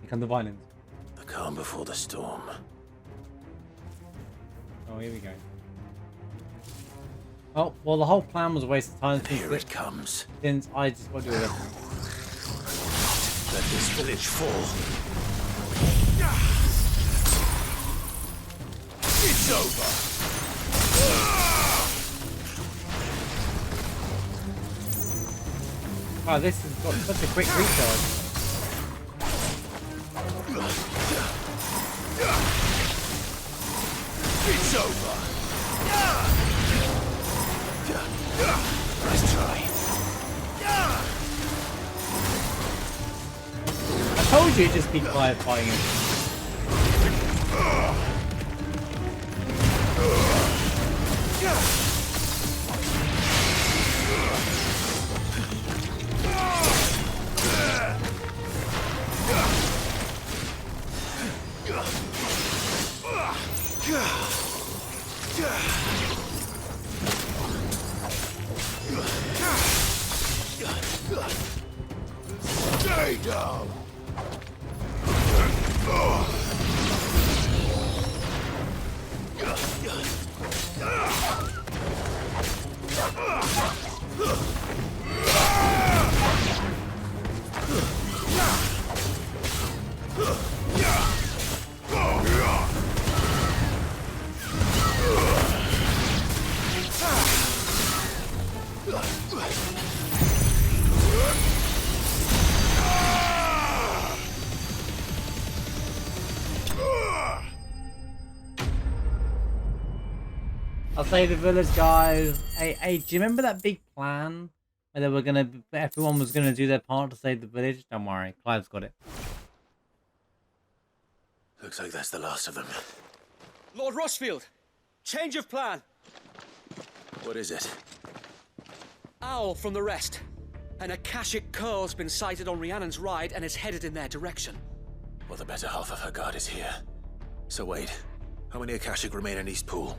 Become the violence. The calm before the storm. Oh, here we go. Oh, well, the whole plan was a waste of time. Here it comes. Since I just got to do it. Let this village fall. It's over. Wow, this has got such a quick recharge. It's over. Nice try. I told you it'd just be quiet fighting him. Stay down. I'll save the village, guys. Hey, do you remember that big plan where they were gonna, everyone was gonna do their part to save the village? Don't worry, Clive's got it. Looks like that's the last of them. Lord Rossfield, change of plan. What is it? Owl from the rest. An Akashic curl's been sighted on Rhiannon's ride and is headed in their direction. Well, the better half of her guard is here. So wait, how many Akashic remain in East Pool?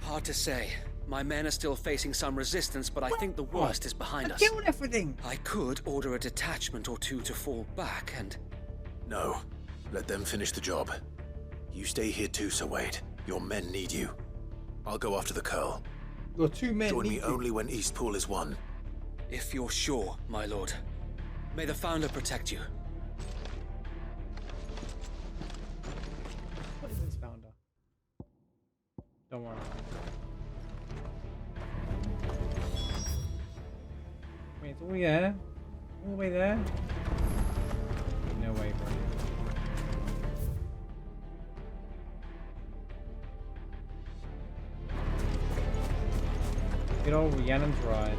Hard to say. My men are still facing some resistance, but I think the worst is behind us. Killed everything. I could order a detachment or two to fall back and... No. Let them finish the job. You stay here too, Sir Wade. Your men need you. I'll go after the Curl. Your two men Join need me you. only when East Pool is won. If you're sure, my lord. May the Founder protect you. What is this founder? Don't worry. Wait, it's all the way there? All the way there? No way, bro. Good old Rhiannon's ride.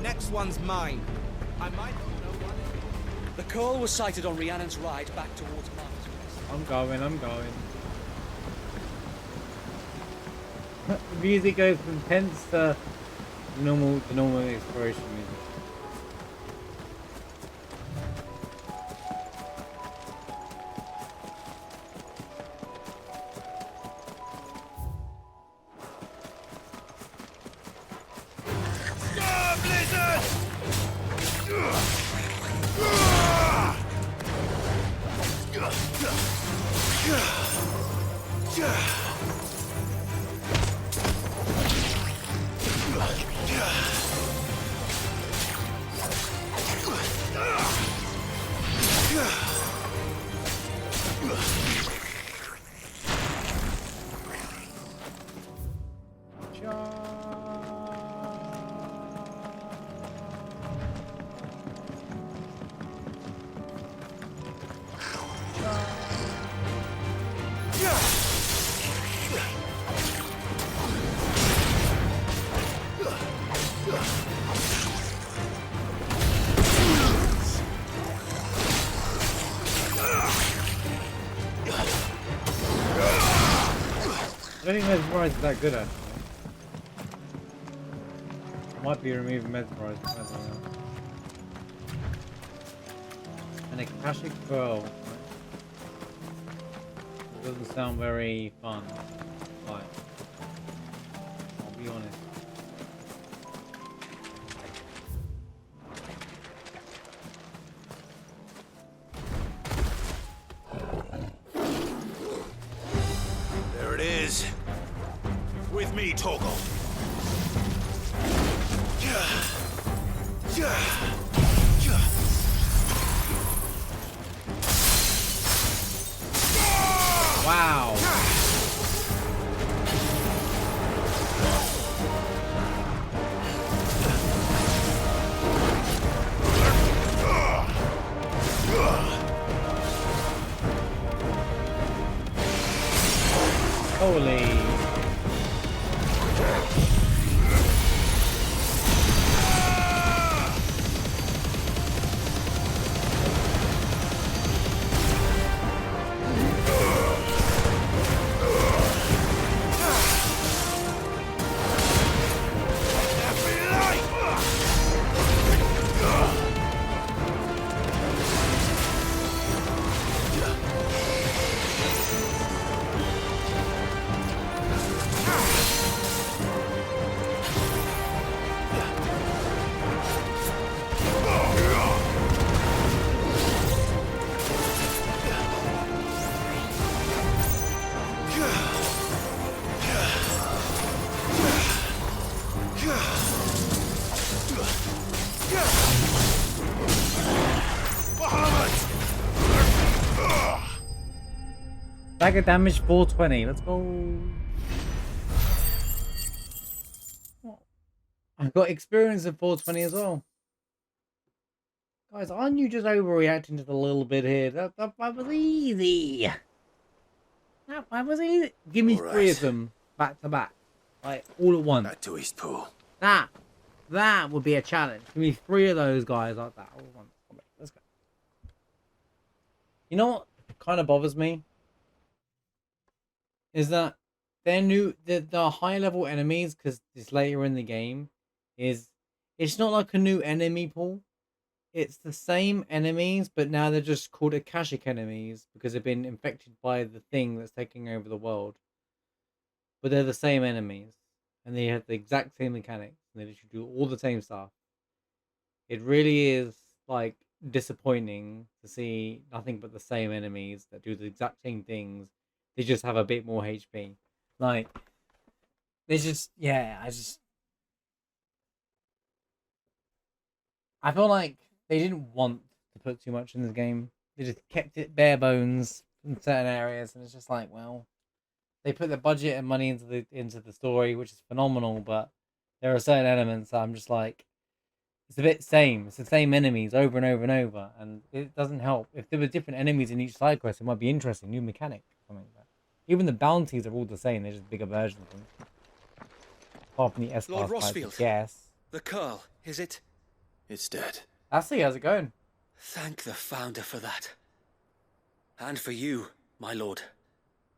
Next one's mine. I might not know what. The curl was sighted on Rhiannon's ride back towards Martha's Rest. I'm going. The music goes from tense to the normal exploration music. I don't think Mesmerize is that good actually. I might be removing Mesmerize, I don't know. An Akashic Pearl. It doesn't sound very fun. Like, I'll be honest. toggle. Wow. Holy. Dagger damage 420. Let's go. I've got experience of 420 as well. Guys, aren't you just overreacting just a little bit here? That fight was easy. That fight was easy. Give me All 3 right. of them back to back. Like, all at once. Back to Eastpool. That would be a challenge. Give me 3 of those guys like that all at once. Let's go. You know what kind of bothers me? Is that they're new, the high level enemies, because it's later in the game, it's not like a new enemy pool. It's the same enemies, but now they're just called Akashic enemies because they've been infected by the thing that's taking over the world. But they're the same enemies, and they have the exact same mechanics, and they should do all the same stuff. It really is like disappointing to see nothing but the same enemies that do the exact same things. They just have a bit more HP. Like, they just, yeah, I feel like they didn't want to put too much in this game. They just kept it bare bones in certain areas, and it's just like, well, they put the budget and money into the story, which is phenomenal, but there are certain elements that I'm just like, it's a bit same. It's the same enemies over and over and over, and it doesn't help. If there were different enemies in each side quest, it might be interesting, new mechanic, something like that. Even the bounties are all the same. They're just bigger versions of them. Apart from the S Lord class Rossfield. yes. The Curl, is it? It's dead. I see. How's it going? Thank the Founder for that. And for you, my lord.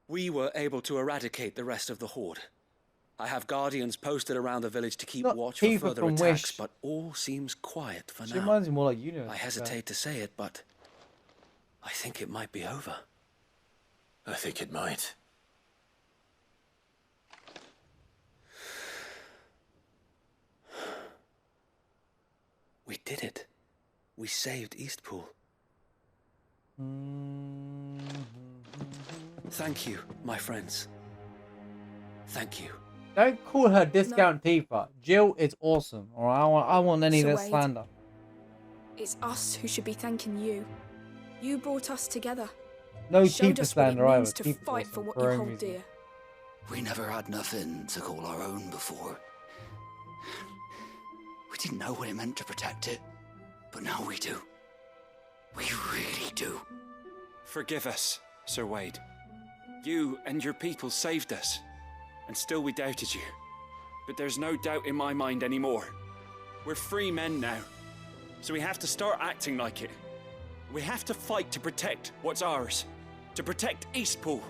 We were able to eradicate the rest of the Horde. I have guardians posted around the village to keep Not watch for Tifa further from attacks, Wish. but all seems quiet for She now. reminds me more like you know. I hesitate to say it, but I think it might be over. I think it might. We did it. We saved Eastpool. Thank you, my friends. Thank you. Don't call her discount Tifa. Jill is awesome. Or I want any of this Wade, slander. it's us who should be thanking you. You brought us together. No Showed Tifa us what it slander either. means to Tifa's fight awesome for what her you own hold reason. dear. We never had nothing to call our own before. We didn't know what it meant to protect it, but now we do. We really do. Forgive us, Sir Wade. You and your people saved us, and still we doubted you. But there's no doubt in my mind anymore. We're free men now, so we have to start acting like it. We have to fight to protect what's ours, to protect Eastpool.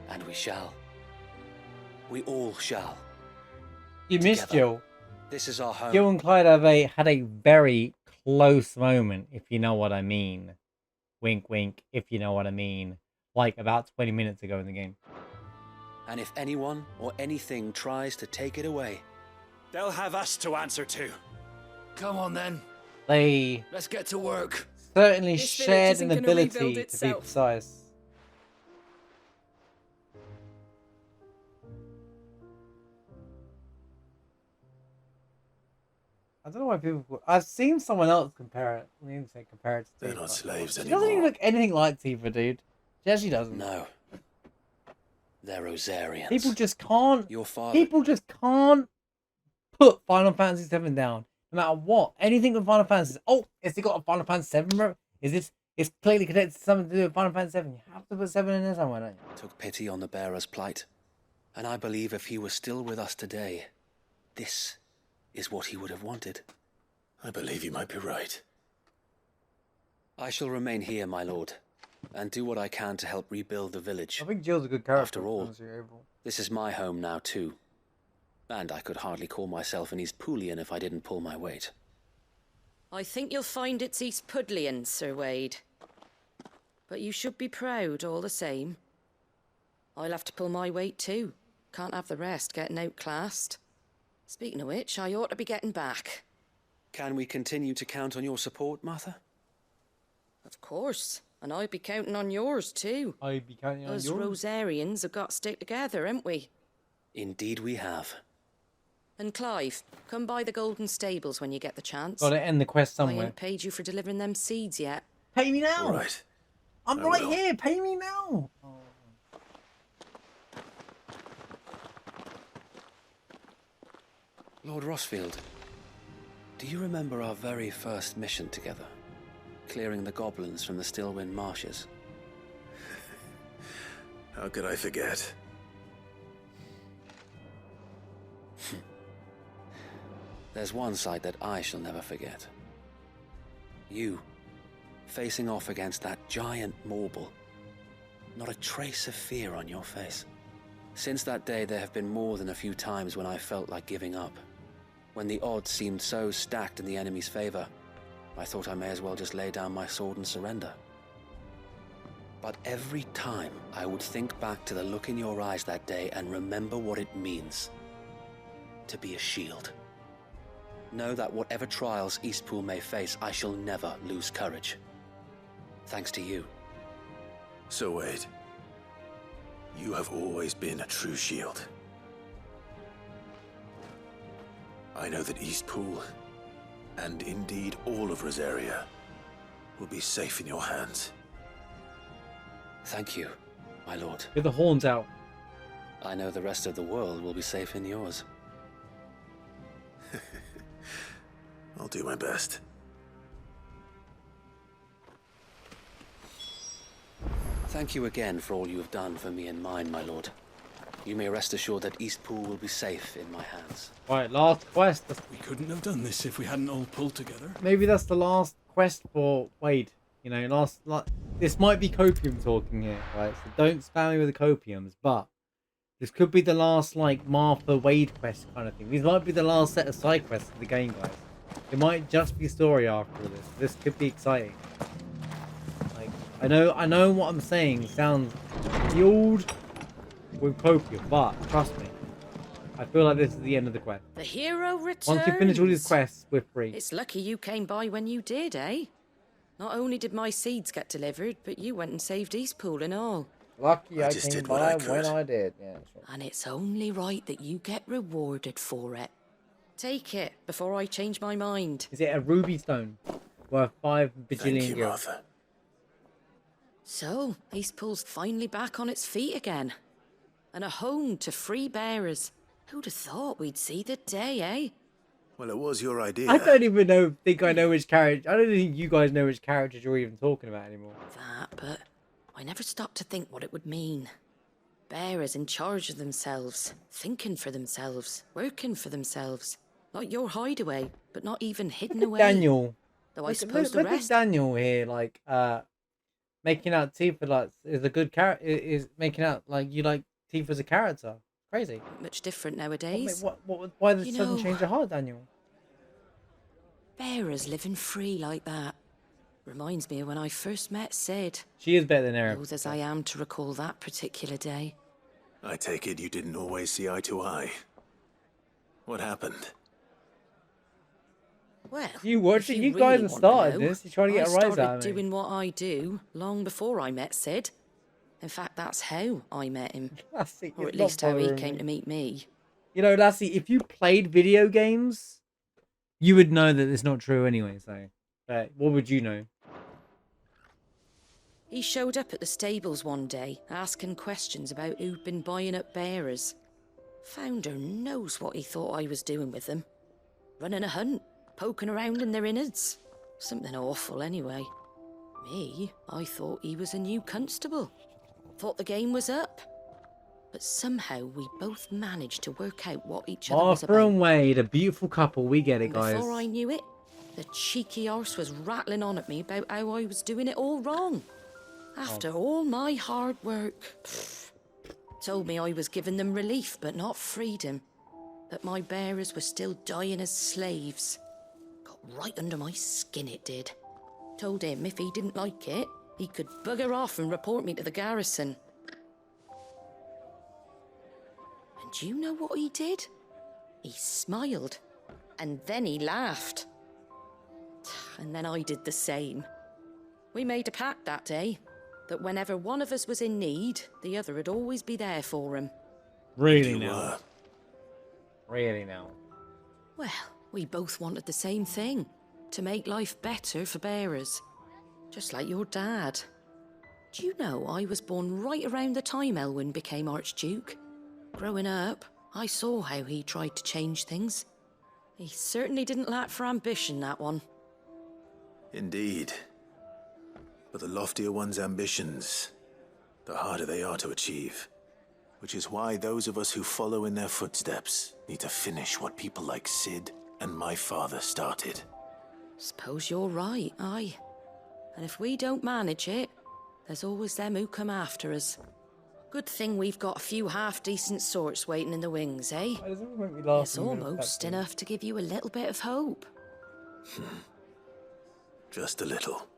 And we shall. We all shall. You missed Together. Jill. This is our home. Jill and Clyde had a very close moment, if you know what I mean. Wink, wink, if you know what I mean. Like about 20 minutes ago in the game. And if anyone or anything tries to take it away, They'll have us to answer to. Come on then, They let's get to work. certainly This village shared isn't an gonna rebuild ability to be itself. precise. I don't know why people. I've seen someone else compare it. I mean, say compare it to They're Tifa. not slaves She doesn't even anymore. look anything like Tifa, dude. She actually doesn't. No. They're Rosarians. People just can't. Your father... People just can't put Final Fantasy VII down, no matter what. Anything with Final Fantasy. Oh, has he got a Final Fantasy VII? Bro? Is this? It's clearly connected to something to do with Final Fantasy VII. You have to put 7 in there somewhere, don't you? Took pity on the bearer's plight. And I believe if he was still with us today, this is what he would have wanted. I believe you might be right. I shall remain here, my lord, and do what I can to help rebuild the village. I think Jill's a good character. After all, this is my home now too. And I could hardly call myself an East Poolian if I didn't pull my weight. I think you'll find it's East Pudlian, Sir Wade. But you should be proud all the same. I'll have to pull my weight too. Can't have the rest getting outclassed. Speaking of which, I ought to be getting back. Can we continue to count on your support, Martha? Of course. And I'd be counting on yours too. I'd be counting on Us yours. Rosarians have got to stick together, haven't we? Indeed we have. And Clive, come by the Golden Stables when you get the chance. Gotta end the quest I somewhere. ain't paid you for delivering them seeds yet. Pay me now. All right. I'm I right will. here. Pay me now. Oh. Lord Rossfield, do you remember our very first mission together? Clearing the goblins from the Stillwind marshes? How could I forget? There's one sight that I shall never forget. You, facing off against that giant Morble. Not a trace of fear on your face. Since that day, there have been more than a few times when I felt like giving up. When the odds seemed so stacked in the enemy's favor, I thought I may as well just lay down my sword and surrender. But every time I would think back to the look in your eyes that day and remember what it means to be a shield. Know that whatever trials Eastpool may face, I shall never lose courage. Thanks to you. So Wade, you have always been a true shield. I know that Eastpool, and indeed all of Rosaria, will be safe in your hands. Thank you, my lord. Get the horns out. I know the rest of the world will be safe in yours. I'll do my best. Thank you again for all you have done for me and mine, my lord. You may rest assured that Eastpool will be safe in my hands. Right, last quest. We couldn't have done this if we hadn't all pulled together. Maybe that's the last quest for Wade. You know, this might be copium talking here, right? So don't spam me with the copiums, but this could be the last, like, Martha Wade quest kind of thing. These might be the last set of side quests of the game, guys. It might just be story after this. This could be exciting. Like, I know what I'm saying sounds fueled with copium, but trust me, I feel like this is the end of the quest. The hero returns. Once you finish all these quests, we're free. It's lucky you came by when you did, eh? Not only did my seeds get delivered, but you went and saved Eastpool and all. Lucky I I just came did what I by when could. I did. Yeah, sure. And it's only right that you get rewarded for it. Take it before I change my mind. Is it a ruby stone worth 5 Thank bajillion you, gil? Martha. So, Eastpool's finally back on its feet again. And a home to free bearers. Who'd have thought we'd see the day, eh? Well, it was your idea. I don't even think I know which character. I don't think you guys know which characters you're even talking about anymore. That, but I never stopped to think what it would mean. Bearers in charge of themselves, thinking for themselves, working for themselves. Like your hideaway, but not even hidden away. Daniel. Though I suppose the Look at rest... Daniel here, like, making out Tifa like is a good character. Is making out like you like Tifa as a character. Crazy. Much different nowadays. Why the You sudden know- change of heart, Daniel? Bearers living free like that. Reminds me of when I first met Sid. She is better than Eric. Loath as I am to recall that particular day. I take it you didn't always see eye to eye. What happened? Well, You watch if it. You guys really have want started know, this. You're trying to get a I rise started out of me. doing what I do long before I met Sid. In fact, that's how I met him. Lassie, Or it's at not least how he bothering came me. to meet me. You know, Lassie, if you played video games, You would know that it's not true anyway, so... But what would you know? He showed up at the stables one day, asking questions about who'd been buying up bearers. Founder knows what he thought I was doing with them. Running a hunt, poking around in their innards. Something awful, anyway. Me, I thought he was a new constable. Thought the game was up. But somehow we both managed to work out what each other was Arthur about. and Wade, a beautiful couple. We get it, guys. Before I knew it, the cheeky arse was rattling on at me about how I was doing it all wrong. After all my hard work. Told me I was giving them relief, but not freedom. That my bearers were still dying as slaves. Got right under my skin, it did. Told him if he didn't like it, he could bugger off and report me to the garrison. And do you know what he did? He smiled, and then he laughed. And then I did the same. We made a pact that day, that whenever one of us was in need, the other would always be there for him. Really now? Really now? Well, we both wanted the same thing. To make life better for bearers. Just like your dad. Do you know I was born right around the time Elwyn became Archduke? Growing up, I saw how he tried to change things. He certainly didn't lack for ambition, that one. Indeed. But the loftier one's ambitions, the harder they are to achieve. Which is why those of us who follow in their footsteps need to finish what people like Sid and my father started. Suppose you're right, aye. And if we don't manage it, there's always them who come after us. Good thing we've got a few half-decent sorts waiting in the wings, eh? Why does it make me laugh? It's almost enough to give you a little bit of hope. Just a little.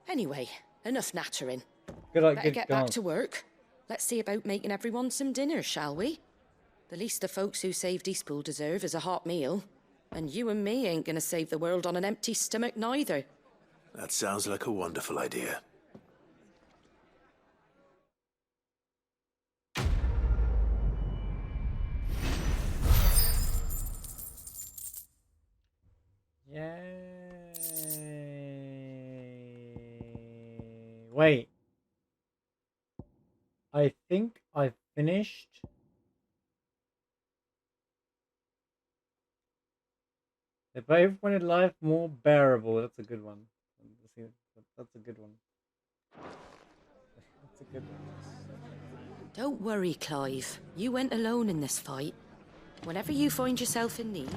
Anyway, enough nattering. Better Get back to work. Let's see about making everyone some dinner, shall we? The least the folks who saved Eastpool deserve is a hot meal. And you and me ain't gonna save the world on an empty stomach neither. That sounds like a wonderful idea. Yay. Wait. I think I finished. They both wanted life more bearable. That's a good one. That's a good one. That's a good one. Don't worry, Clive. You went alone in this fight. Whenever you find yourself in need...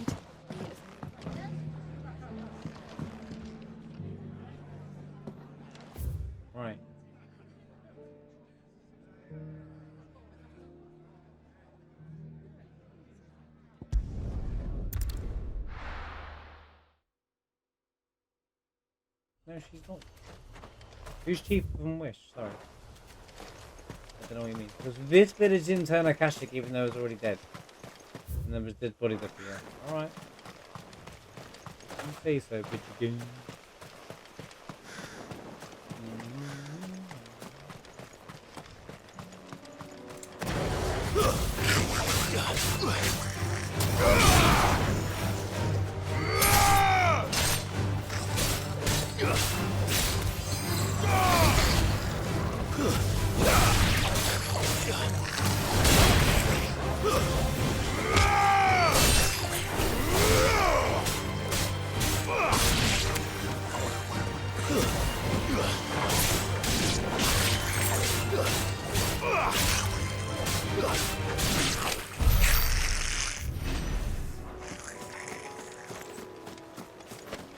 Right. No, she's not. Who's Chief from Wish? Sorry. I don't know what you mean. Because this village didn't turn Akashic even though it was already dead. And there was dead bodies everywhere. Alright. You say so, bitch again.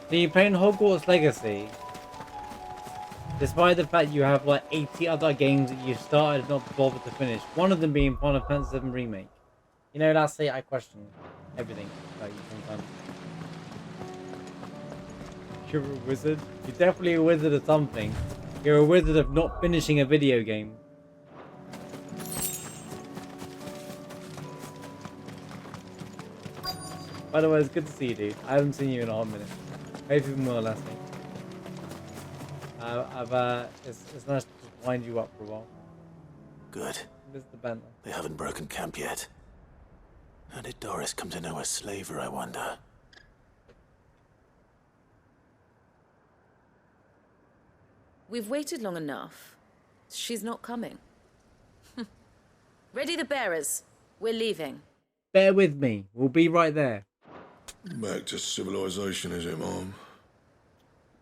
So you're playing Hogwarts Legacy, despite the fact you have like 80 other games that you started and not bothered to finish. One of them being Final Fantasy VII Remake. You know, that's it. I question everything about you sometimes. You're a wizard. You're definitely a wizard of something. You're a wizard of not finishing a video game. By the way, it's good to see you, dude. I haven't seen you in a hot minute. Maybe even more last week. It's nice to just wind you up for a while. Good. Mr. Bentley. They haven't broken camp yet. How did Doris come to know a slaver, I wonder? We've waited long enough. She's not coming. Ready the bearers. We're leaving. Bear with me. We'll be right there. Back to civilization, is it, Mom?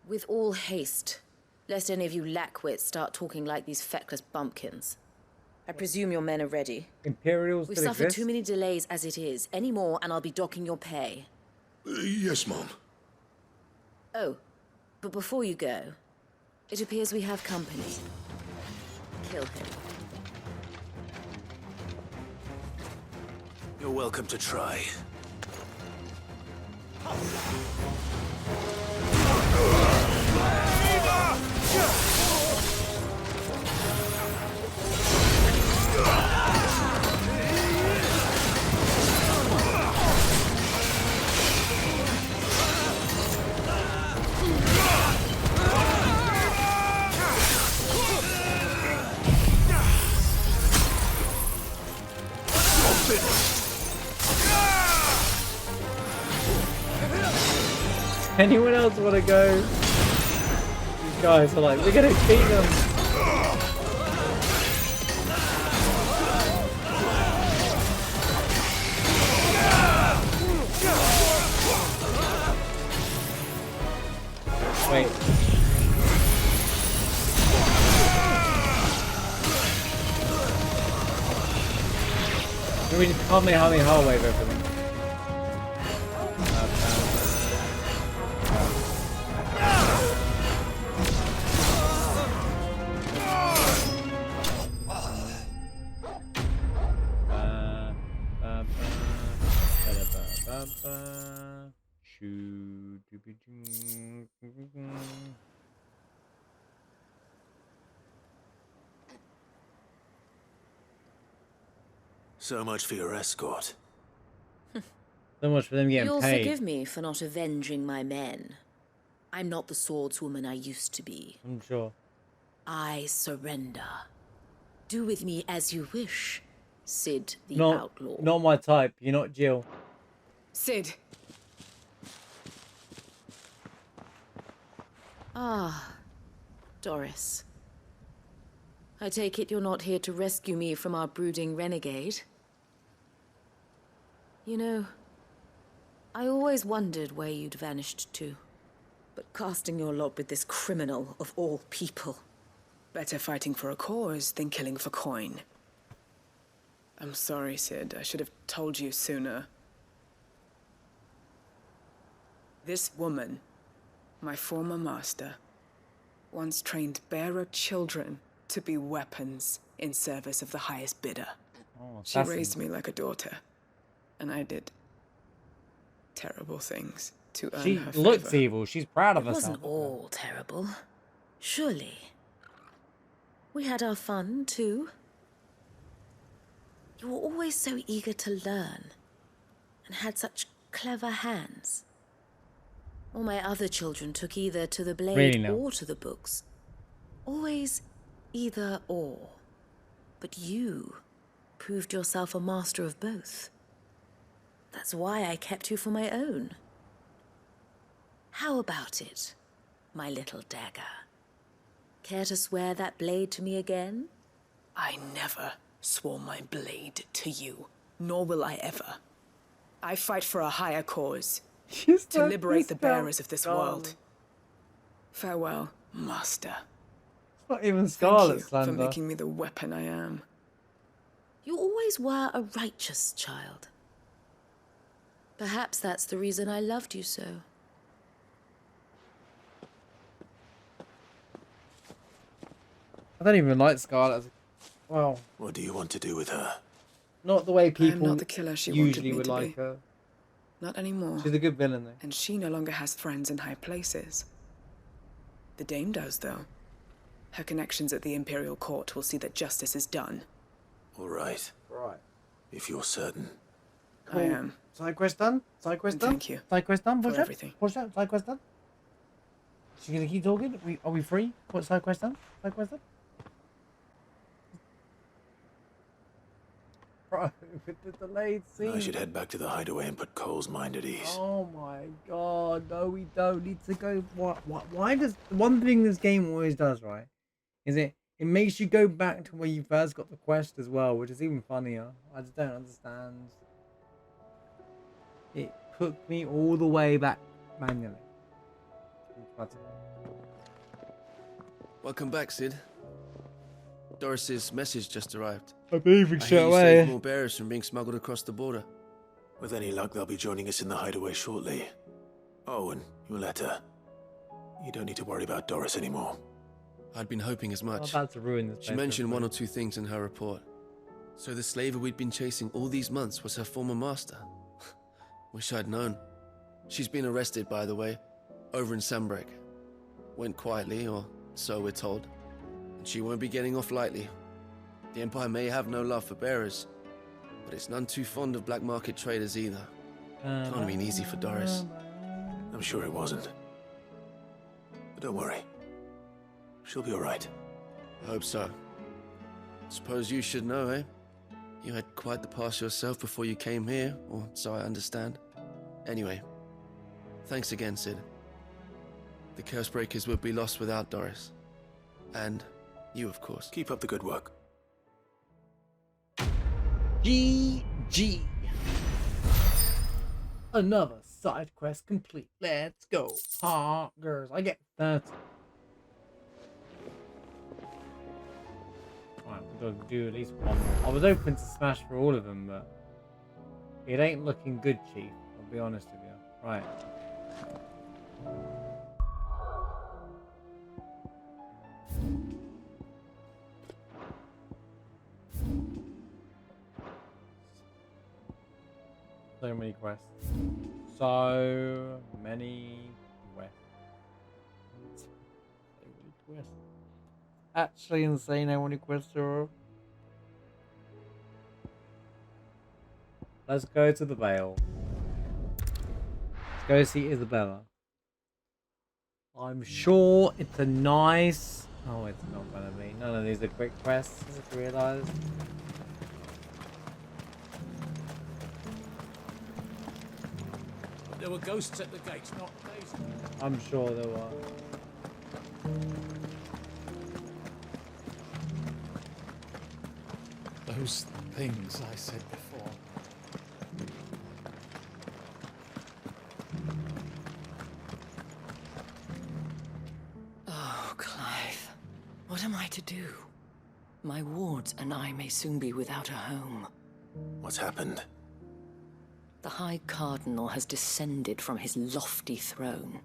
With all haste, lest any of you lackwits start talking like these feckless bumpkins. I presume your men are ready. Imperials We've still suffered exist? too many delays as it is. Any more and I'll be docking your pay. Yes, Mom. Oh, but before you go, it appears we have company. Kill him. You're welcome to try. Anyone else want to go? These guys are like, we're gonna beat them. Wait. Can we just Kamehameha wave everything? So much for your escort. So much for them getting You'll paid. forgive me for not avenging my men. I'm not the swordswoman I used to be. I'm sure. I surrender. Do with me as you wish, Sid the Not, Outlaw. not my type. You're not Jill. Sid. Ah, Doris. I take it you're not here to rescue me from our brooding renegade? You know, I always wondered where you'd vanished to. But casting your lot with this criminal of all people. Better fighting for a cause than killing for coin. I'm sorry, Sid. I should have told you sooner. This woman, my former master, once trained bearer children to be weapons in service of the highest bidder. Oh, She raised me like a daughter, and I did terrible things to earn She her looks favor. evil. She's proud of It herself. wasn't all terrible. Surely. We had our fun, too. You were always so eager to learn, and had such clever hands. All my other children took either to the blade Really no. or to the books. Always either or. But you proved yourself a master of both. That's why I kept you for my own. How about it, my little dagger? Care to swear that blade to me again? I never swore my blade to you, nor will I ever. I fight for a higher cause, to liberate the bearers of this world. Farewell, Master. It's not even Thank Scarlet you for slander. making me the weapon I am. You always were a righteous child. Perhaps that's the reason I loved you so. I don't even like Scarlet. Well, What do you want to do with her? not the way I am people not the killer she wanted usually me would to like be. her. Not anymore. She's a good villain, though. And she no longer has friends in high places. The Dame does, though. Her connections at the Imperial Court will see that justice is done. All right. Right. If you're certain. I am. Side quest done? Side quest And done? thank you Side quest done? for Push up? everything. Push up? Side quest done? She gonna keep talking? Are we free? What side quest done? Side quest done? Bro, with the delayed scene. I should head back to the hideaway and put Cole's mind at ease. Oh my god, no, we don't need to go. Why does one thing this game always does, right? Is it makes you go back to where you first got the quest as well, which is even funnier. I just don't understand. It took me all the way back manually. Welcome back, Sid. Doris's message just arrived. I'm leaving I straight hear you away. saved more bearers from being smuggled across the border. With any luck, they'll be joining us in the hideaway shortly. Oh, and your letter. You don't need to worry about Doris anymore. I'd been hoping as much. I'm about to ruin this. She mentioned one or two things in her report. So the slaver we'd been chasing all these months was her former master. Wish I'd known. She's been arrested, by the way, over in Sambrek. Went quietly, or so we're told. And she won't be getting off lightly. The Empire may have no love for bearers, but it's none too fond of black market traders either. Can't have been easy for Doris. I'm sure it wasn't. But don't worry. She'll be alright. I hope so. Suppose you should know, eh? You had quite the past yourself before you came here, or so I understand. Anyway, thanks again, Sid. The Cursebreakers would be lost without Doris. And you, of course. Keep up the good work. GG. Another side quest complete. Let's go, Poggers. I get 30. Alright, we'll do at least one more. I was open to smash for all of them, but it ain't looking good, Chief. I'll be honest with you. Right. So many quests. So many quests. So many quests. Actually insane how many quests there are. Let's go to the Vale. Let's go see Isabella. I'm sure it's a nice... Oh, it's not gonna be. None of these are quick quests, I just realised. There were ghosts at the gates, not days. I'm sure there were. Those things I said before. Oh, Clive. What am I to do? My wards and I may soon be without a home. What's happened? The High Cardinal has descended from his lofty throne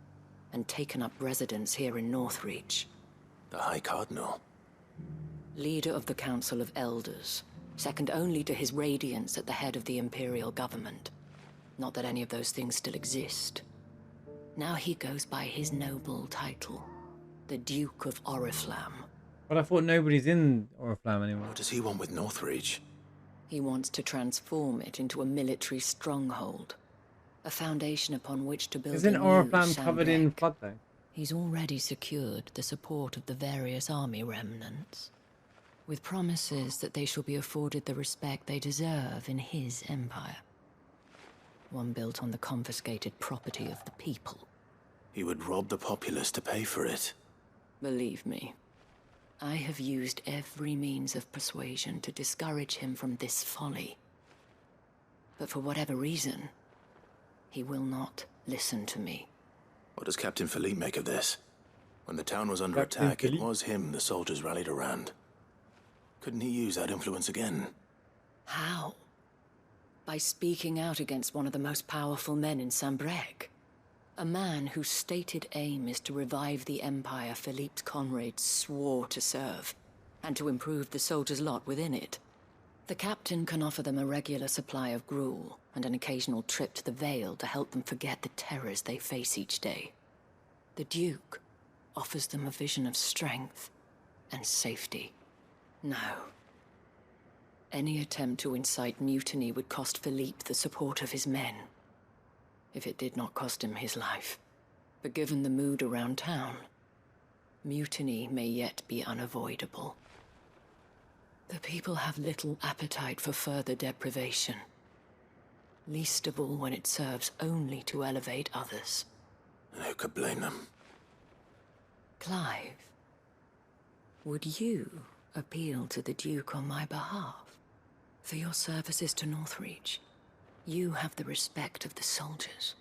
and taken up residence here in Northreach. The High Cardinal? Leader of the Council of Elders, second only to his Radiance at the head of the Imperial government. Not that any of those things still exist. Now he goes by his noble title, the Duke of Oriflamme. But I thought nobody's in Oriflamme anymore. What does he want with Northreach? He wants to transform it into a military stronghold, a foundation upon which to build Isn't a new Oriflamme covered in Sambrek. flood though? He's already secured the support of the various army remnants, with promises that they shall be afforded the respect they deserve in his empire. One built on the confiscated property of the people. He would rob the populace to pay for it. Believe me, I have used every means of persuasion to discourage him from this folly. But for whatever reason, he will not listen to me. What does Captain Philippe make of this? When the town was under Captain attack, Philippe? it was him the soldiers rallied around. Couldn't he use that influence again? How? By speaking out against one of the most powerful men in Sambrek. A man whose stated aim is to revive the empire Philippe's comrades swore to serve, and to improve the soldiers' lot within it. The captain can offer them a regular supply of gruel, and an occasional trip to the Vale to help them forget the terrors they face each day. The Duke offers them a vision of strength and safety. No. Any attempt to incite mutiny would cost Philippe the support of his men. If it did not cost him his life. But given the mood around town, mutiny may yet be unavoidable. The people have little appetite for further deprivation. Least of all when it serves only to elevate others. And who could blame them? Clive, would you appeal to the Duke on my behalf? For your services to Northreach, you have the respect of the soldiers,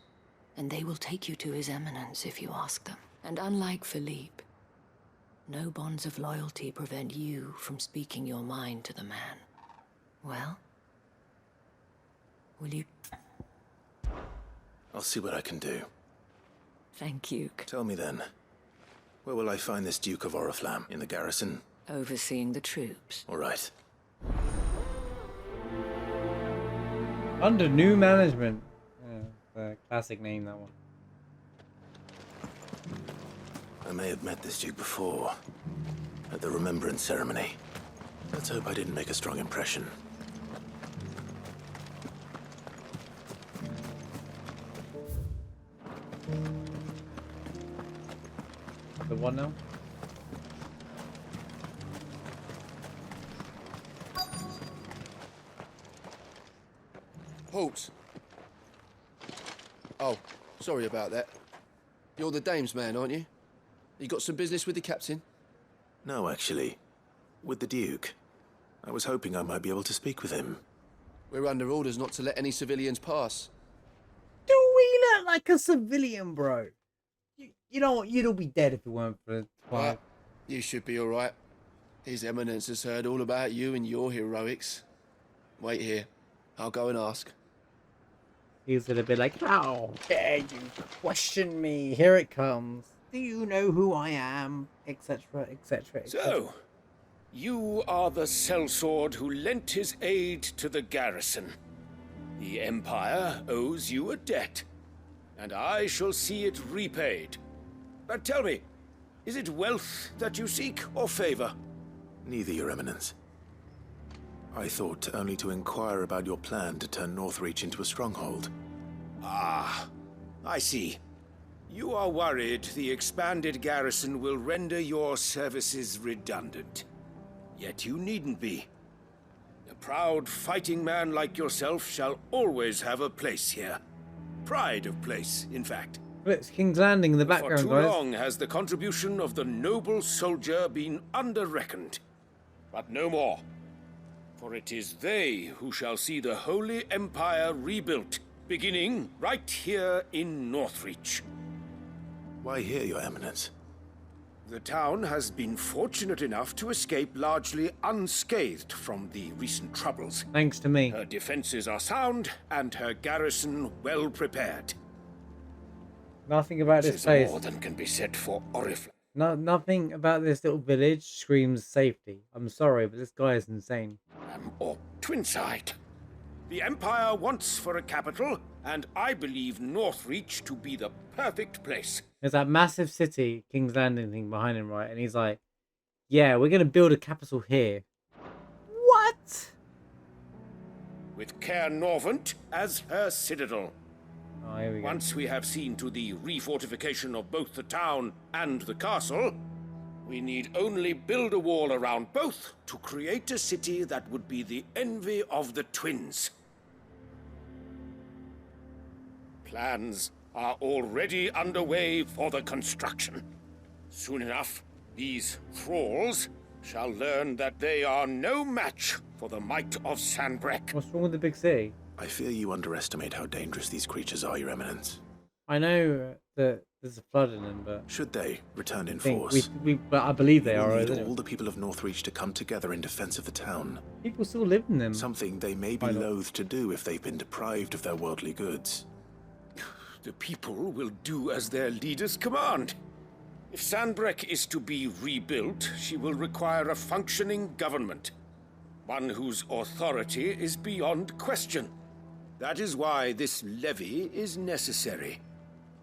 and they will take you to His Eminence if you ask them. And unlike Philippe, no bonds of loyalty prevent you from speaking your mind to the man. Well, will you... I'll see what I can do. Thank you. Tell me then, where will I find this Duke of Oriflamme? In the garrison? Overseeing the troops. All right. Under new management. The classic name, that one. I may have met this Duke before, at the Remembrance Ceremony. Let's hope I didn't make a strong impression. The one now? Halt! Oh, sorry about that. You're the dame's man, aren't you? You got some business with the captain? No, actually. With the Duke. I was hoping I might be able to speak with him. We're under orders not to let any civilians pass. Do we look like a civilian, bro? You know what? You'd all be dead if it weren't for Clive. You should be all right. His Eminence has heard all about you and your heroics. Wait here. I'll go and ask. He's gonna be like, how dare you question me? Here it comes. Do you know who I am? Etc, etc, etc. So, you are the sellsword who lent his aid to the garrison. The Empire owes you a debt, and I shall see it repaid. But tell me, is it wealth that you seek, or favor? Neither, Your Eminence. I thought only to inquire about your plan to turn Northreach into a stronghold. Ah, I see. You are worried the expanded garrison will render your services redundant. Yet you needn't be. A proud fighting man like yourself shall always have a place here. Pride of place, in fact. Well, it's King's Landing in the background, For too guys. long has the contribution of the noble soldier been under-reckoned. But no more. For it is they who shall see the Holy Empire rebuilt, beginning right here in Northreach. Why here, Your Eminence? The town has been fortunate enough to escape largely unscathed from the recent troubles. Thanks to me. Her defenses are sound, and her garrison well prepared. Nothing about this place. More than can be said for Oriflamme. No, nothing about this little village screams safety. I'm sorry, but this guy is insane. Or Twinside. The Empire wants for a capital, and I believe Northreach to be the perfect place. There's that massive city, King's Landing thing behind him, right? And he's like, yeah, we're going to build a capital here. What? With Caer Norvent as her citadel. Oh, here we go. Once we have seen to the refortification of both the town and the castle, we need only build a wall around both to create a city that would be the envy of the twins. Plans are already underway for the construction. Soon enough, these thralls shall learn that they are no match for the might of Sanbreque. What's wrong with the big city? I fear you underestimate how dangerous these creatures are, Your Eminence. I know that there's a flood in them, but... Should they return in think force? But I believe they we will are. need all the people of Northreach to come together in defense of the town. People still live in them. Something they may be loath to do if they've been deprived of their worldly goods. The people will do as their leaders command. If Sanbreque is to be rebuilt, she will require a functioning government. One whose authority is beyond question. That is why this levy is necessary.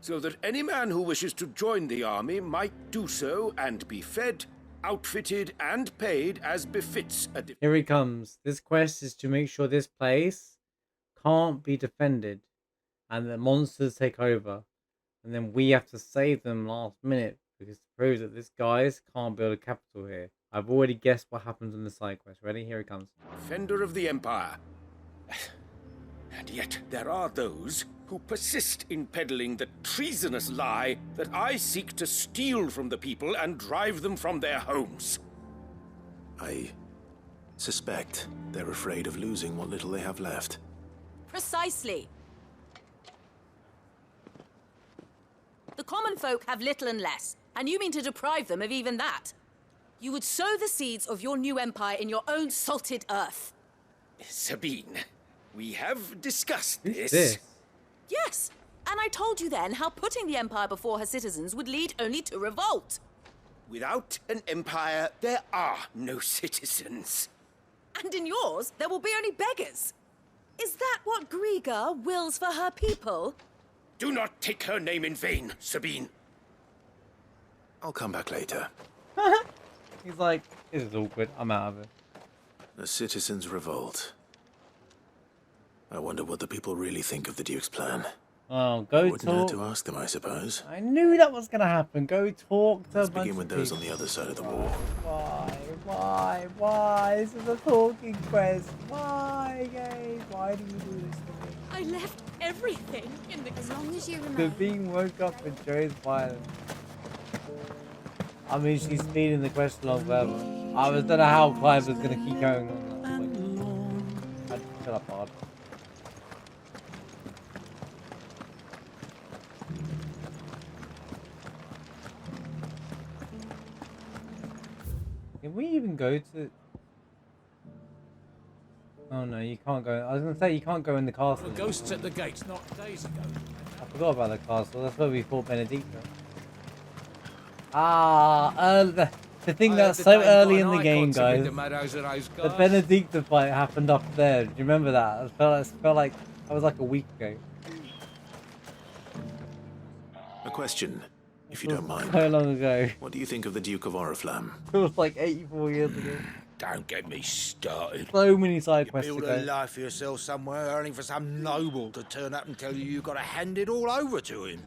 So that any man who wishes to join the army might do so and be fed, outfitted, and paid as befits a... Here he comes. This quest is to make sure this place can't be defended. And the monsters take over. And then we have to save them last minute. Because to prove that this guys can't build a capital here. I've already guessed what happens in the side quest. Ready? Here it comes. Defender of the Empire. And yet there are those who persist in peddling the treasonous lie that I seek to steal from the people and drive them from their homes. I suspect they're afraid of losing what little they have left. Precisely. The common folk have little and less, and you mean to deprive them of even that. You would sow the seeds of your new empire in your own salted earth. Sabine, we have discussed this. This? Yes, and I told you then how putting the empire before her citizens would lead only to revolt. Without an empire, there are no citizens. And in yours, there will be only beggars. Is that what Griga wills for her people? Do not take her name in vain, Sabine. I'll come back later. He's like, this is awkward. I'm out of it. The citizens revolt. I wonder what the people really think of the Duke's plan. Oh, go Wouldn't hurt talk. to ask them, I suppose. I knew that was going to happen. Go talk to Let's a bunch begin with of those people. on the other side of the wall. Why? This is a talking quest. Why, guys? Why do you do this to me? I left everything in the... As long as you The remember. being woke up and Joe's violence. I mean, she's speeding the quest along forever. I don't know how Clive was going to keep going on. I'd shut up hard. Can we even go to... Oh no, you can't go. I was going to say you can't go in the castle. The ghosts at the gates not days ago. I forgot about the castle. That's where we fought Benedicta. Ah, the thing that's so early in the game, guys. The Benedicta fight happened up there. Do you remember that? It felt like that was like a week ago. A question, if you don't mind. So long ago. What do you think of the Duke of Oriflamme? It was like 84 years ago. Don't get me started. So many side quests Build to a go. life for yourself somewhere, only for some noble to turn up and tell you you've got to hand it all over to him.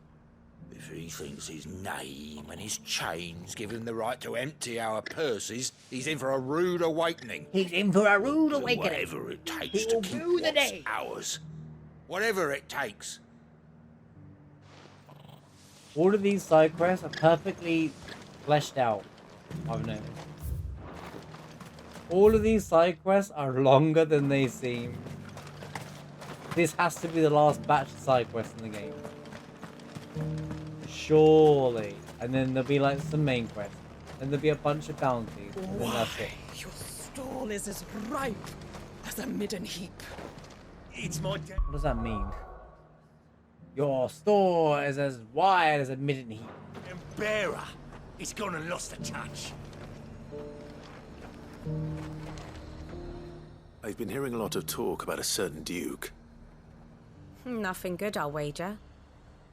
If he thinks his name and his chains give him the right to empty our purses, he's in for a rude awakening. He's in for a rude So awakening. whatever it takes He to will keep rue the what's day. ours. Whatever it takes. All of these side quests are perfectly fleshed out. I've noticed. All of these side quests are longer than they seem. This has to be the last batch of side quests in the game. Surely. And then there'll be like some main quests. And there'll be a bunch of bounties. And then that's it. Your stall is as ripe as a midden heap. It's my... What does that mean? Your store is as wide as a midden heap. And bearer, it's gone and lost the touch. I've been hearing a lot of talk about a certain Duke. Nothing good, I'll wager.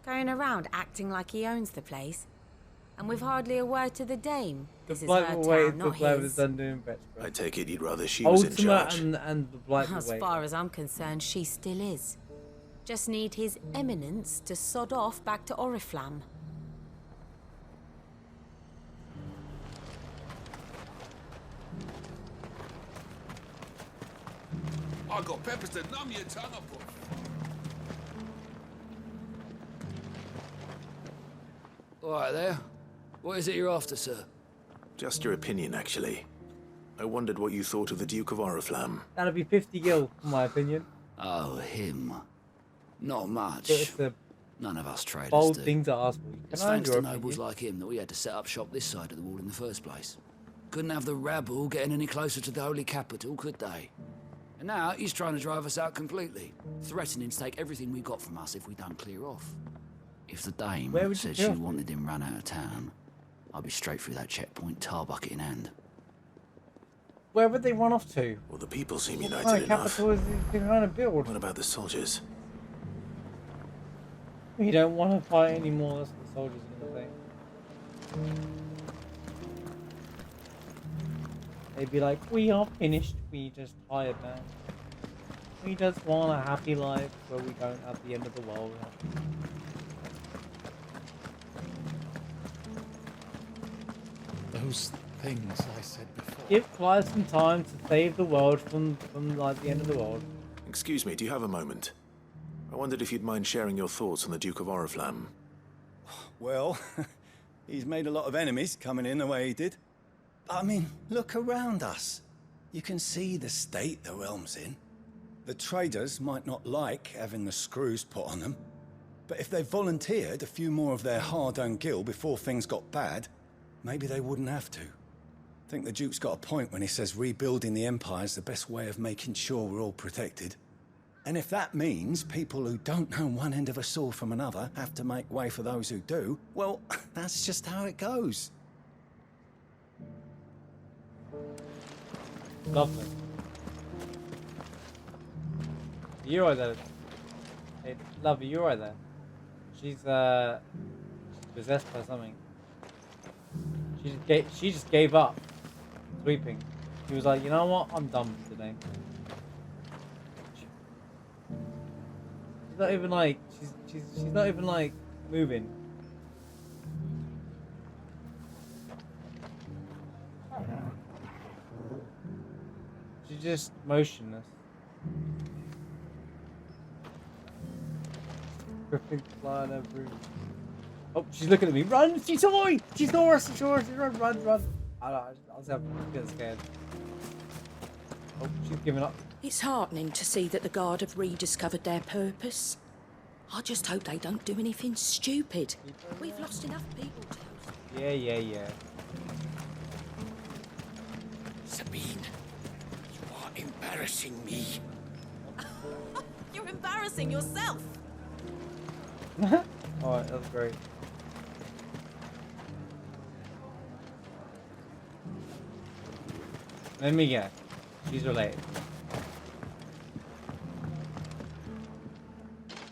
Going around acting like he owns the place. And with hardly a word to the dame. This is her town, not his. I take it you'd rather she was in charge. And the Blight As far as I'm concerned, she still is. Just need his eminence to sod off back to Oriflamme. I got peppers to numb your tongue up with. All right there. What is it you're after, sir? Just your opinion, actually. I wondered what you thought of the Duke of Oriflamme. That'll be 50 gil, in my opinion. Oh, him. Not much. But it's a None of us traders bold do. thing to ask for. It's Can I have thanks your to nobles opinion? like him that we had to set up shop this side of the wall in the first place. Couldn't have the rabble getting any closer to the holy capital, could they? And now he's trying to drive us out completely, threatening to take everything we got from us if we don't clear off. If the dame Where would you said clear she off? wanted him run out of town, I'd be straight through that checkpoint, tar bucket in hand. Where would they run off to? Well, the people seem What united kind of enough. capital is he trying to build? What about the soldiers? We don't want to fight anymore, that's what the soldiers are going to say. They'd be like, we are finished, we just tired man. We just want a happy life where we don't have the end of the world. Those things I said before. Give Clive some time to save the world from like the end of the world. Excuse me, do you have a moment? I wondered if you'd mind sharing your thoughts on the Duke of Oriflamme. Well, he's made a lot of enemies coming in the way he did. I mean, look around us. You can see the state the realm's in. The traders might not like having the screws put on them, but if they volunteered a few more of their hard-earned gil before things got bad, maybe they wouldn't have to. I think the Duke's got a point when he says rebuilding the Empire's the best way of making sure we're all protected. And if that means people who don't know one end of a sword from another have to make way for those who do, well, that's just how it goes. Lovely. You're right there. Hey, lovely, you're right there. She's possessed by something. She just gave up sweeping. She was like, you know what? I'm done for today. She's not even like she's not even like moving. She's just motionless. Griffin flying over. Oh, she's looking at me. Run! She saw me! She saw us! She saw us! Run! I was getting scared. Oh, she's giving up. It's heartening to see that the Guard have rediscovered their purpose. I just hope they don't do anything stupid. We've lost enough people to... Yeah. Sabine, you are embarrassing me. You're embarrassing yourself. Alright, that was great. Let me guess. She's related.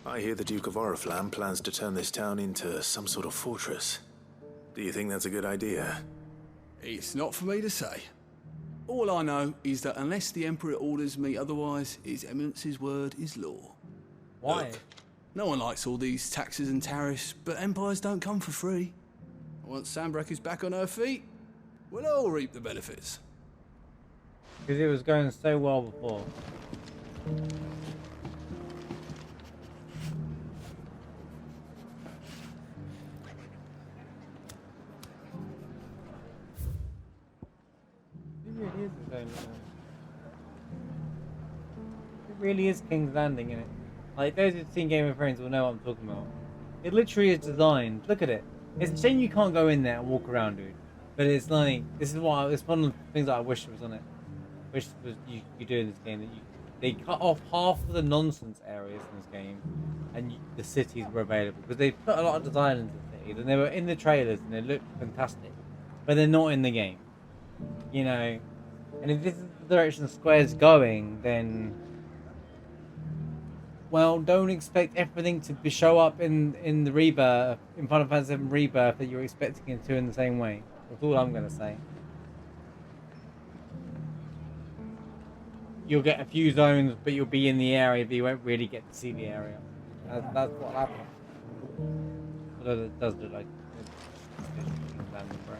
I hear the Duke of Oriflamme plans to turn this town into some sort of fortress. Do you think that's a good idea? It's not for me to say. All I know is that unless the Emperor orders me otherwise, His Eminence's word is law. Why? Look, no one likes all these taxes and tariffs, but empires don't come for free. Once Sanbreque is back on her feet, we'll all reap the benefits. Because it was going so well before. It really is King's Landing, innit? Like, those who've seen Game of Thrones will know what I'm talking about. It literally is designed. Look at it. It's a shame you can't go in there and walk around, dude. But it's like, it's one of the things that I wish was on it. Wish was you do in this game, that they cut off half of the nonsense areas in this game, and the cities were available, because they put a lot of design into the cities, and they were in the trailers and they looked fantastic, but they're not in the game, you know. And if this is the direction Square's going, then, well, don't expect everything to show up in the Rebirth, in Final Fantasy VII Rebirth, that you're expecting it to in the same way. That's all I'm gonna say. You'll get a few zones, but you'll be in the area, but you won't really get to see the area. That's what happened. Although it does look like it's landing, bro.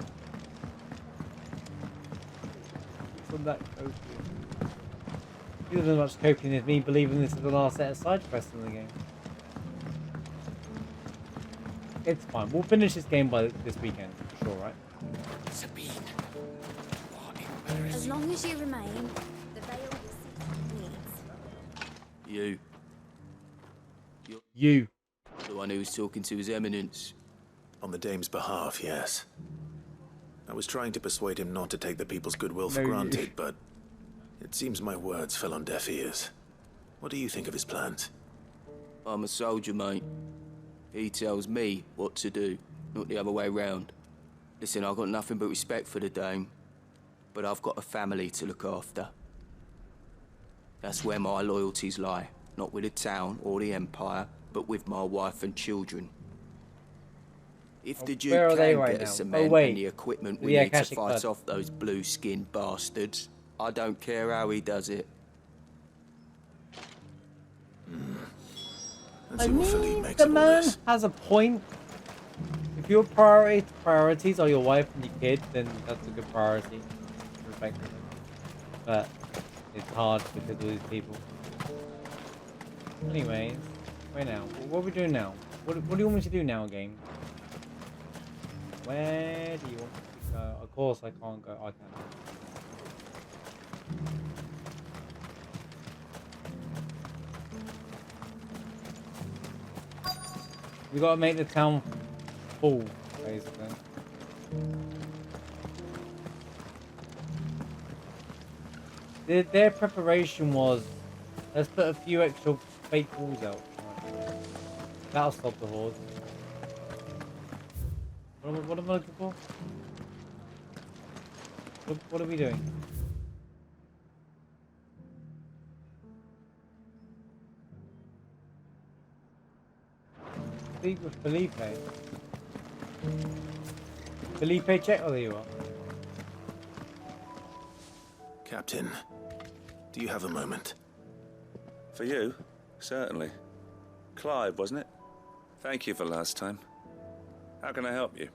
From that coping. You don't as much coping as me believing this is the last set of side quests in the game. It's fine. We'll finish this game by this weekend, for sure, right? Sabine, as long as you remain, the veil needs. You. The one who was talking to His Eminence. On the Dame's behalf, yes. I was trying to persuade him not to take the people's goodwill for granted, but it seems my words fell on deaf ears. What do you think of his plans? I'm a soldier, mate. He tells me what to do, not the other way round. Listen, I've got nothing but respect for the Dame, but I've got a family to look after. That's where my loyalties lie, not with the town or the Empire, but with my wife and children. If the Duke can get us cement and the equipment we need to fight off those blue-skinned bastards, I don't care how he does it. I mean, the man has a point. if your priorities are your wife and your kids, then that's a good priority. Respectfully. But it's hard because of these people. Anyways, where now? What are we doing now? What do you want me to do now, game? Where do you want me to go? Of course I can't go. I can't. We gotta make the town full, basically. Their preparation was, let's put a few extra fake walls out. That'll stop the horde. What am I looking for? What are we doing? Speak with Felipe. Felipe, check. Oh, there you are. Captain, do you have a moment? For you? Certainly. Clive, wasn't it? Thank you for last time. How can I help you?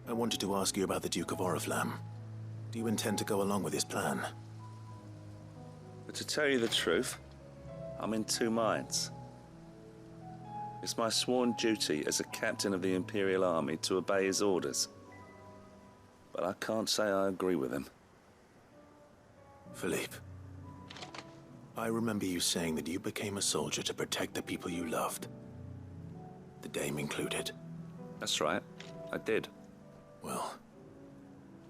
I wanted to ask you about the Duke of Oriflamme. Do you intend to go along with his plan? But to tell you the truth, I'm in two minds. It's my sworn duty as a captain of the Imperial Army to obey his orders. But I can't say I agree with him. Philippe, I remember you saying that you became a soldier to protect the people you loved. The Dame included. That's right, I did. Well,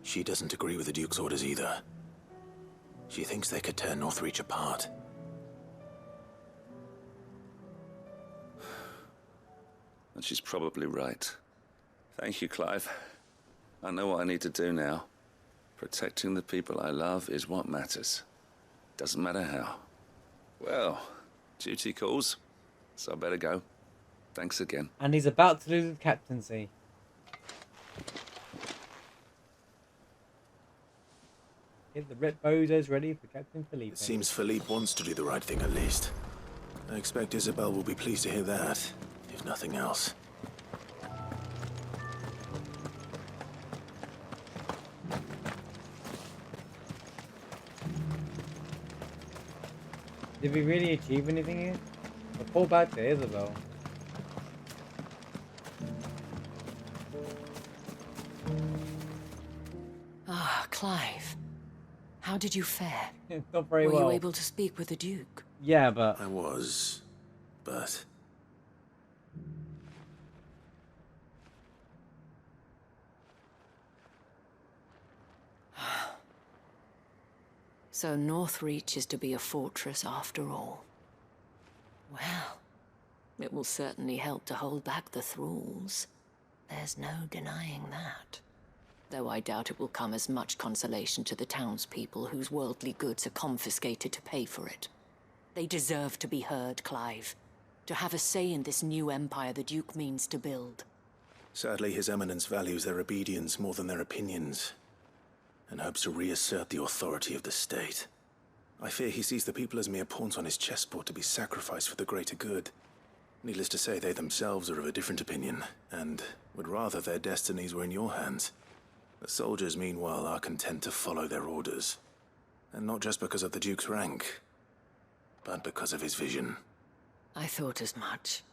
she doesn't agree with the Duke's orders either. She thinks they could tear Northreach apart. And she's probably right. Thank you, Clive. I know what I need to do now. Protecting the people I love is what matters. Doesn't matter how. Well, duty calls, so I better go. Thanks again. And he's about to lose his captaincy. Get the red bozos ready for Captain Felipe. It seems Philippe wants to do the right thing at least. I expect Isabel will be pleased to hear that, if nothing else. Did we really achieve anything here? I'll pull back to Isabel. Ah, Clive. How did you fare? Not very well. Were you able to speak with the Duke? Yeah, but... I was, but... So Northreach is to be a fortress after all. Well, it will certainly help to hold back the thralls. There's no denying that. Though I doubt it will come as much consolation to the townspeople whose worldly goods are confiscated to pay for it. They deserve to be heard, Clive. To have a say in this new empire the Duke means to build. Sadly, His Eminence values their obedience more than their opinions, and hopes to reassert the authority of the state. I fear he sees the people as mere pawns on his chessboard to be sacrificed for the greater good. Needless to say, they themselves are of a different opinion, and would rather their destinies were in your hands. The soldiers, meanwhile, are content to follow their orders. And not just because of the Duke's rank, but because of his vision. I thought as much.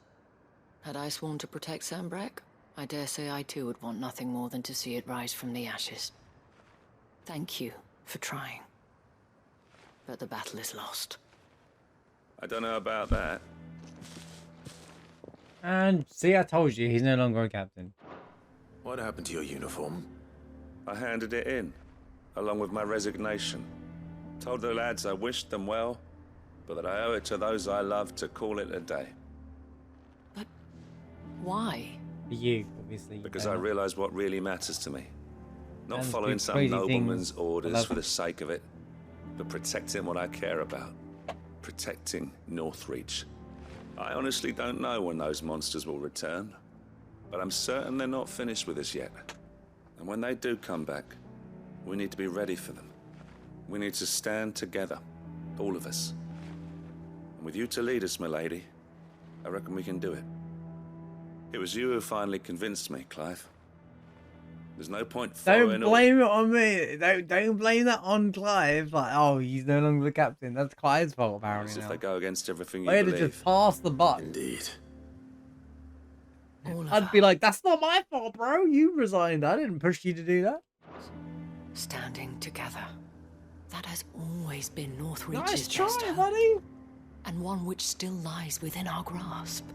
Had I sworn to protect Sanbreque, I dare say I too would want nothing more than to see it rise from the ashes. Thank you for trying. But the battle is lost. I don't know about that. And see, I told you, he's no longer a captain. What happened to your uniform? I handed it in, along with my resignation. Told the lads I wished them well, but that I owe it to those I love to call it a day. Why? For you, obviously. Because I realised what really matters to me. Not And following do some crazy nobleman's things. orders for the sake of it, but protecting what I care about. Protecting Northreach. I honestly don't know when those monsters will return, but I'm certain they're not finished with us yet. And when they do come back, we need to be ready for them. We need to stand together, all of us. And with you to lead us, milady, I reckon we can do it. It was you who finally convinced me, Clive. There's no point Don't following blame it on me. Don't blame that on Clive. Like, oh, he's no longer the captain. That's Clive's fault, apparently. As if Now. they go against everything you Way to believe. just pass the buck. Indeed. I'd be like, that's not my fault, bro. You resigned. I didn't push you to do that. Standing together. That has always been Northreach's Nice try, best hope, buddy. and one which still lies within our grasp.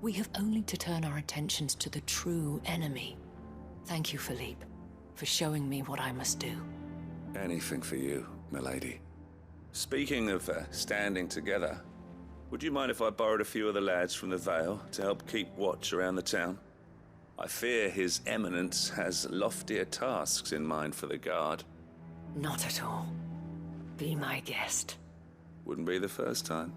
We have only to turn our attentions to the true enemy. Thank you, Philippe, for showing me what I must do. Anything for you, milady. Speaking of standing together, would you mind if I borrowed a few of the lads from the Vale to help keep watch around the town? I fear His Eminence has loftier tasks in mind for the guard. Not at all. Be my guest. Wouldn't be the first time.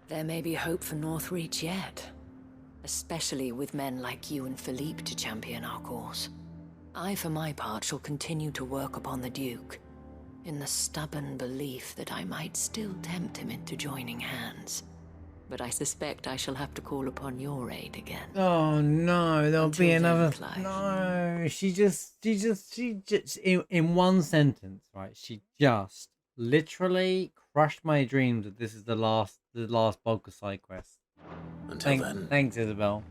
There may be hope for Northreach yet. Especially with men like you and Philippe to champion our cause. I, for my part, shall continue to work upon the Duke, in the stubborn belief that I might still tempt him into joining hands. But I suspect I shall have to call upon your aid again. Oh no, there'll Until be then, another. Clive. No, she just, in one sentence, right? She just literally crushed my dreams that this is the last bulk of side quest. Until then. Thanks, Isabel.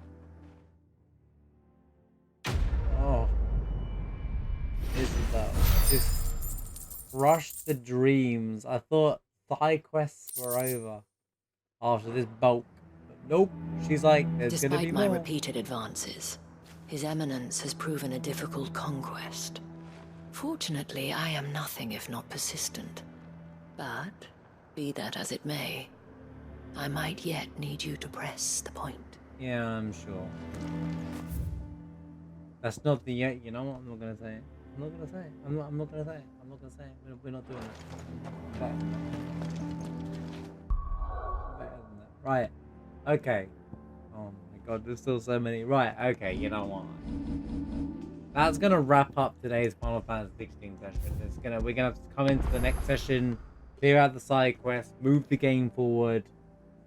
Oh, Isabel, just crushed the dreams. I thought side quests were over after this bulk. But nope, she's like, there's gonna be Despite my more. repeated advances, His Eminence has proven a difficult conquest. Fortunately, I am nothing if not persistent. But, be that as it may, I might yet need you to press the point. Yeah, I'm sure. That's not the yet. You know what? I'm not gonna say it. I'm not gonna say it. I'm not gonna say it. I'm not gonna say it. We're not doing it. Better than that. Right. Okay. Oh my god, there's still so many. Right. Okay. You know what? That's gonna wrap up today's Final Fantasy 16 session. We're gonna have to come into the next session, clear out the side quest, move the game forward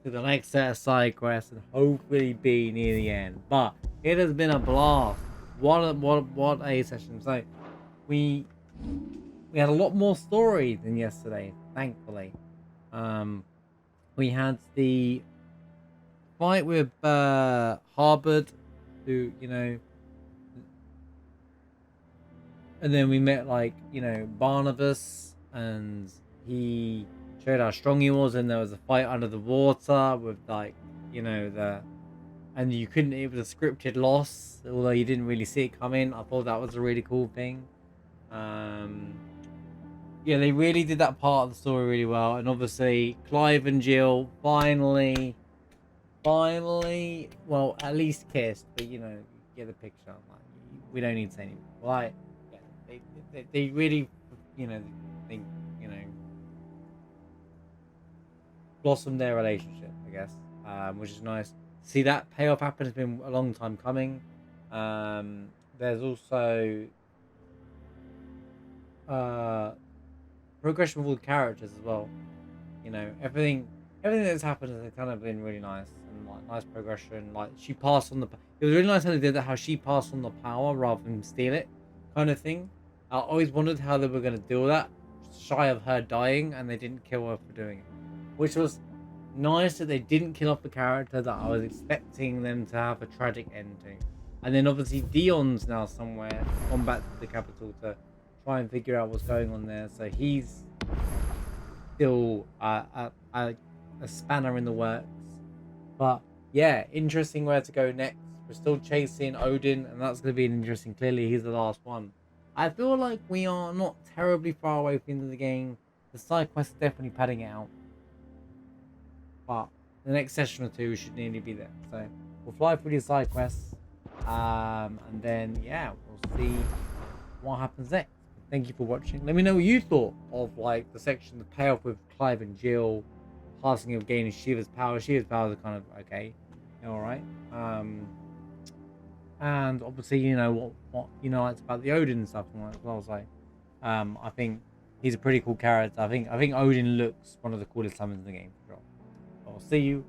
to the next set of side quests, and hopefully be near the end. But it has been a blast. What a session. So we had a lot more story than yesterday, thankfully. We had the fight with Harbord, who, you know, and then we met, like, you know, Barnabas, and he showed how strong he was, and there was a fight under the water with, like, you know, and you couldn't, it was a scripted loss, although you didn't really see it coming. I thought that was a really cool thing. Yeah, they really did that part of the story really well, and obviously Clive and Jill finally, well, at least kissed, but you know, you get the picture. Like, we don't need to say anything. Like, yeah, they really, you know, blossomed their relationship, I guess, which is nice. See, that payoff happen has been a long time coming. There's also progression with all the characters as well. You know, everything that's happened has kind of been really nice, and like nice progression. Like, she passed on the. It was really nice how they did that. How she passed on the power rather than steal it, kind of thing. I always wondered how they were going to deal with that, shy of her dying, and they didn't kill her for doing it, which was nice that they didn't kill off the character that I was expecting them to have a tragic ending. And then obviously Dion's now somewhere, gone back to the capital to try and figure out what's going on there. So he's still a spanner in the works. But yeah, interesting where to go next. We're still chasing Odin, and that's going to be interesting. Clearly, he's the last one. I feel like we are not terribly far away from the end of the game. The side quest is definitely padding it out. But the next session or two should nearly be there. So we'll fly through these side quests. And then, yeah, we'll see what happens next. Thank you for watching. Let me know what you thought of, like, the section, the payoff with Clive and Jill, passing of gaining Shiva's power. Shiva's powers are kind of okay, alright. And obviously, you know what you know, it's about the Odin and stuff and that as well. So I think he's a pretty cool character. I think Odin looks one of the coolest summons in the game. For sure. I'll see you